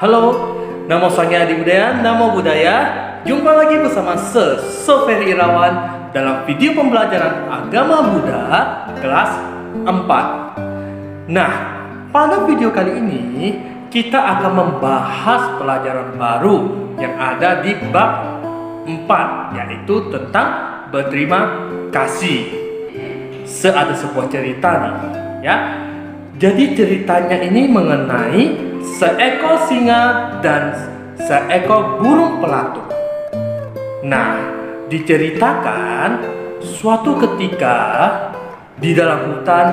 Halo, nama saya Adi Budaya, nama budaya. Jumpa lagi bersama Soferi Irawan dalam video pembelajaran agama Buddha kelas 4. Nah, pada video kali ini kita akan membahas pelajaran baru yang ada di bab 4, yaitu tentang berterima kasih. Ada sebuah cerita nih, ya. Jadi ceritanya ini mengenai seekor singa dan seekor burung pelatuk. Nah, diceritakan suatu ketika di dalam hutan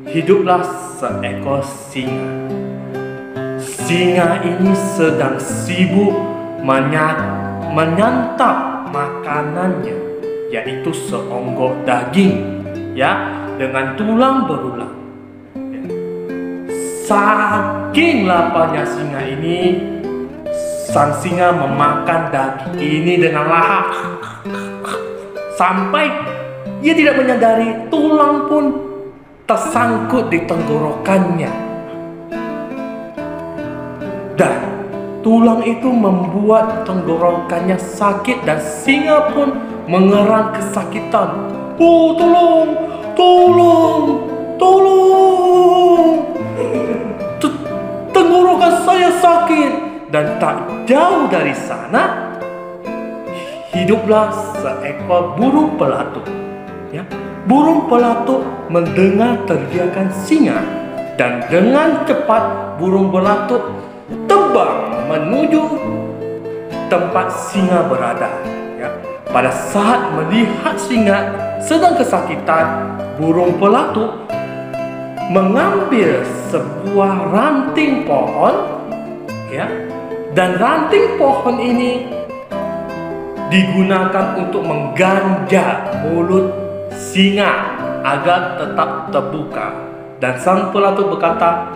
hiduplah seekor singa. Singa ini sedang sibuk menyantap makanannya, yaitu seonggok daging, ya, dengan tulang belulang. Saking laparnya singa ini, sang singa memakan daging ini dengan lahap sampai ia tidak menyadari tulang pun tersangkut di tenggorokannya. Dan tulang itu membuat tenggorokannya sakit dan singa pun mengerang kesakitan. Oh, tolong, tolong, tolong! Tenggorokan saya sakit. Dan tak jauh dari sana hiduplah seekor burung pelatuk, ya. Burung pelatuk mendengar teriakan singa dan dengan cepat burung pelatuk terbang menuju tempat singa berada, ya. Pada saat melihat singa sedang kesakitan, burung pelatuk mengambil sebuah ranting pohon, ya, dan ranting pohon ini digunakan untuk mengganjal mulut singa agar tetap terbuka. Dan sang pelatuk berkata,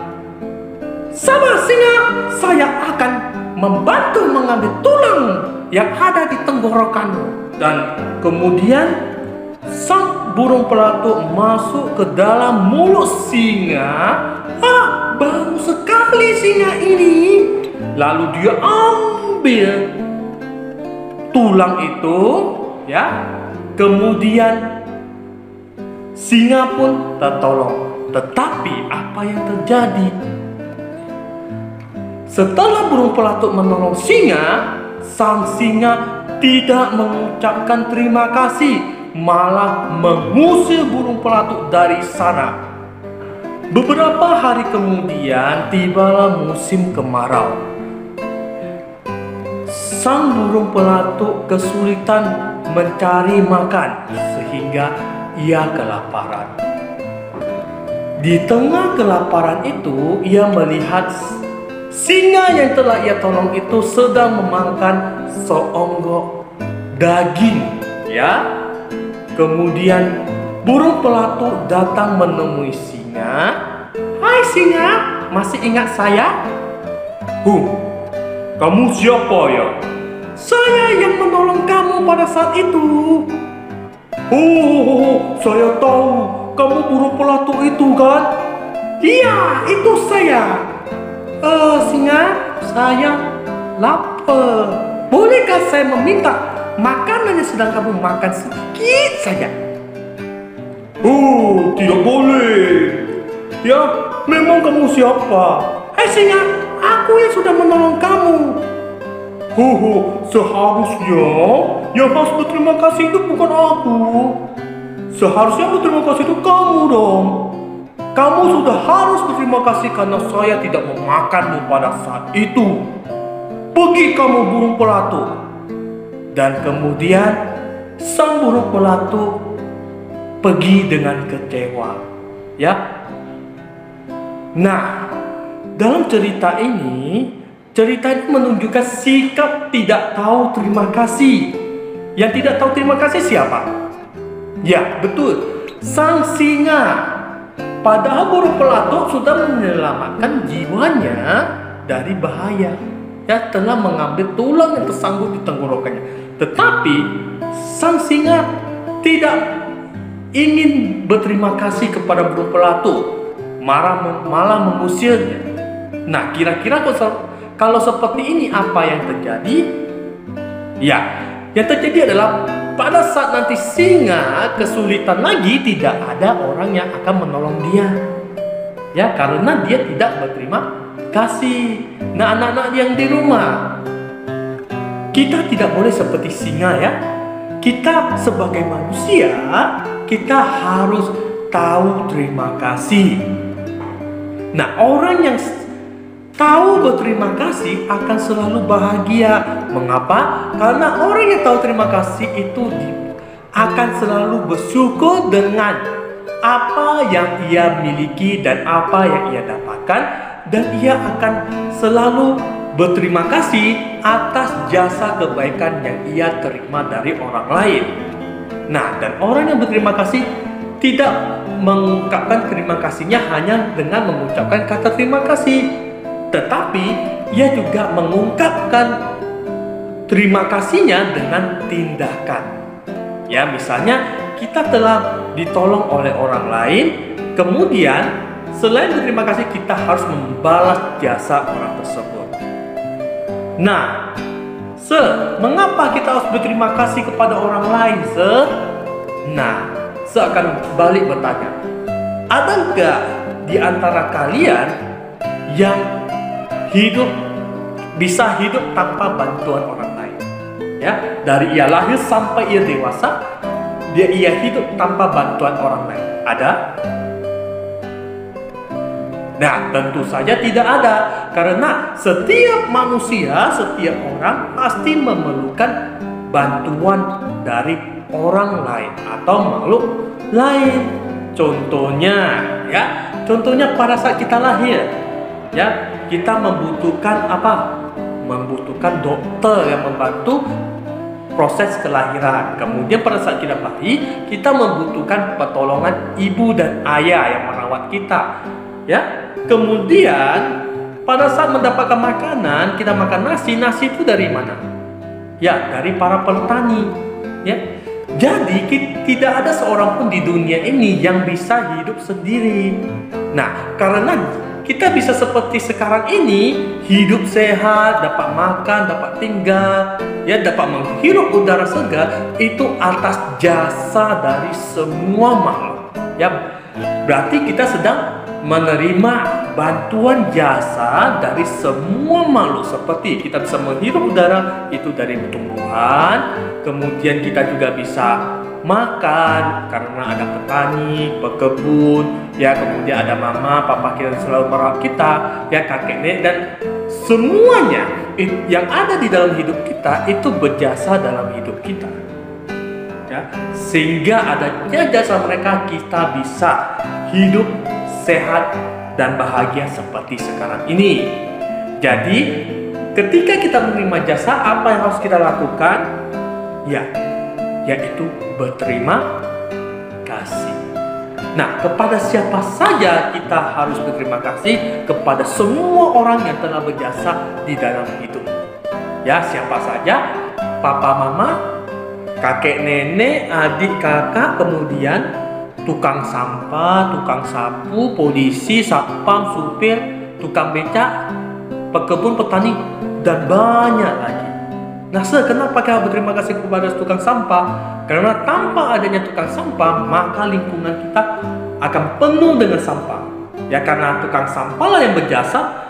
"Sabar singa, saya akan membantu mengambil tulang yang ada di tenggorokanmu." Dan kemudian sang burung pelatuk masuk ke dalam mulut singa. Bau sekali singa ini. Lalu dia ambil tulang itu, ya. Kemudian singa pun tertolong. Tetapi apa yang terjadi? Setelah burung pelatuk menolong singa, sang singa tidak mengucapkan terima kasih, malah mengusir burung pelatuk dari sana. Beberapa hari kemudian tibalah musim kemarau. Sang burung pelatuk kesulitan mencari makan sehingga ia kelaparan. Di tengah kelaparan itu, ia melihat singa yang telah ia tolong itu sedang memakan seonggok daging, ya. Kemudian burung pelatuk datang menemui singa. "Hai singa, masih ingat saya?" Kamu siapa ya?" "Saya yang menolong kamu pada saat itu." Saya tahu, kamu burung pelatuk itu kan?" "Iya, itu saya." Singa, saya lapar. Bolehkah saya meminta makanan yang sedang kamu makan sedikit saja?" Tidak boleh. Ya, memang kamu siapa?" Singa, aku yang sudah menolong kamu." Seharusnya yang harus berterima kasih itu bukan aku. Seharusnya berterima kasih itu kamu dong. Kamu sudah harus berterima kasih karena saya tidak memakanmu pada saat itu. Pergi kamu burung pelatuk. Dan kemudian sang burung pelatuk pergi dengan kecewa, ya. Nah, dalam cerita ini menunjukkan sikap tidak tahu terima kasih. Yang tidak tahu terima kasih siapa? Ya, betul, sang singa. Padahal burung pelatuk sudah menyelamatkan jiwanya dari bahaya, ya, telah mengambil tulang yang tersangkut di tenggorokannya. Tetapi sang singa tidak ingin berterima kasih kepada burung pelatuk, malah mengusirnya. Nah, kira-kira Kalau seperti ini apa yang terjadi? Ya, yang terjadi adalah pada saat nanti singa kesulitan lagi, tidak ada orang yang akan menolong dia. Ya, karena dia tidak berterima kasih. Nah, anak-anak yang di rumah, kita tidak boleh seperti singa ya. Kita sebagai manusia, kita harus tahu terima kasih. Nah, orang yang tahu berterima kasih akan selalu bahagia. Mengapa? Karena orang yang tahu terima kasih itu akan selalu bersyukur dengan apa yang ia miliki dan apa yang ia dapatkan, dan ia akan selalu berterima kasih atas jasa kebaikan yang ia terima dari orang lain. Nah, dan orang yang berterima kasih tidak mengungkapkan terima kasihnya hanya dengan mengucapkan kata terima kasih, tetapi ia juga mengungkapkan terima kasihnya dengan tindakan. Ya, misalnya kita telah ditolong oleh orang lain, kemudian selain berterima kasih kita harus membalas jasa orang tersebut. Nah, mengapa kita harus berterima kasih kepada orang lain, Nah, akan balik bertanya, ada nggak di antara kalian yang bisa hidup tanpa bantuan orang lain? Ya, dari ia lahir sampai ia dewasa, ia hidup tanpa bantuan orang lain. Ada? Nah, tentu saja tidak ada, karena setiap manusia, setiap orang pasti memerlukan bantuan dari orang lain atau makhluk lain. Contohnya pada saat kita lahir, ya, kita membutuhkan apa? Membutuhkan dokter yang membantu proses kelahiran. Kemudian pada saat kita bayi, kita membutuhkan pertolongan ibu dan ayah yang merawat kita, ya. Kemudian pada saat mendapatkan makanan, kita makan nasi itu dari mana? Ya, dari para petani, ya. Jadi tidak ada seorang pun di dunia ini yang bisa hidup sendiri. Nah, karena kita bisa seperti sekarang ini, hidup sehat, dapat makan, dapat tinggal, ya, dapat menghirup udara segar, itu atas jasa dari semua makhluk. Ya, berarti kita sedang menerima bantuan jasa dari semua makhluk. Seperti kita bisa menghirup udara itu dari tumbuhan, kemudian kita juga bisa makan karena ada petani, pekebun, ya, kemudian ada mama, papa kita selalu merawat kita, ya, kakek nenek, dan semuanya yang ada di dalam hidup kita itu berjasa dalam hidup kita, ya, sehingga adanya jasa mereka kita bisa hidup sehat dan bahagia seperti sekarang ini. Jadi ketika kita menerima jasa, apa yang harus kita lakukan? Ya, yaitu berterima kasih. Nah, kepada siapa saja kita harus berterima kasih? Kepada semua orang yang telah berjasa di dalam hidup. Ya, siapa saja? Papa, mama, kakek, nenek, adik, kakak, kemudian tukang sampah, tukang sapu, polisi, satpam, supir, tukang becak, pekebun, petani, dan banyak lagi. Nah, kenapa kita berterima kasih kepada tukang sampah? Karena tanpa adanya tukang sampah, maka lingkungan kita akan penuh dengan sampah. Ya, karena tukang sampah lah yang berjasa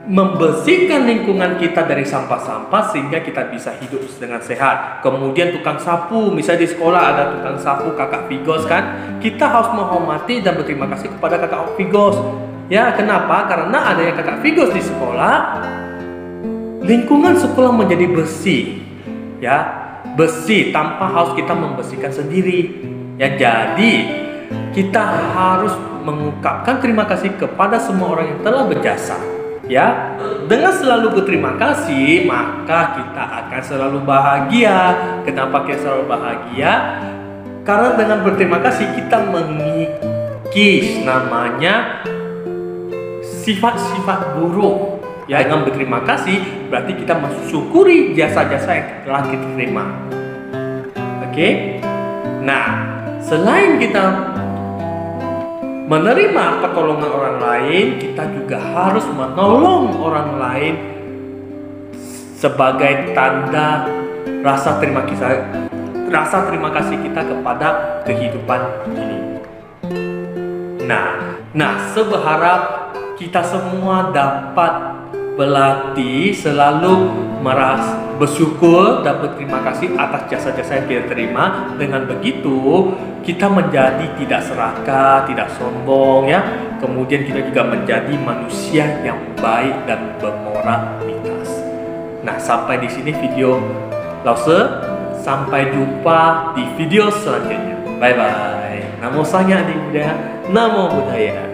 membersihkan lingkungan kita dari sampah-sampah sehingga kita bisa hidup dengan sehat. Kemudian tukang sapu, misalnya di sekolah ada tukang sapu, kakak Figos kan, kita harus menghormati dan berterima kasih kepada kakak Figos. Ya, kenapa? Karena adanya kakak Figos di sekolah, lingkungan sekolah menjadi bersih, ya, bersih tanpa harus kita membersihkan sendiri. Ya, jadi kita harus mengungkapkan terima kasih kepada semua orang yang telah berjasa. Ya, dengan selalu berterima kasih, maka kita akan selalu bahagia. Kenapa kita selalu bahagia? Karena dengan berterima kasih kita mengikis namanya sifat-sifat buruk. Ya, dengan berterima kasih berarti kita mensyukuri jasa-jasa yang telah kita terima. Oke? Nah, selain kita menerima pertolongan orang lain, kita juga harus menolong orang lain sebagai tanda rasa terima kasih kita kepada kehidupan ini. Nah, berharap kita semua dapat berlatih selalu bersyukur dan berterima kasih atas jasa-jasa yang kita terima. Dengan begitu kita menjadi tidak serakah, tidak sombong ya. Kemudian kita juga menjadi manusia yang baik dan bermoralitas. Nah, sampai di sini video Lause. Sampai jumpa di video selanjutnya. Bye bye. Namo Sang Hyang Adibudha, Namo Buddhaya.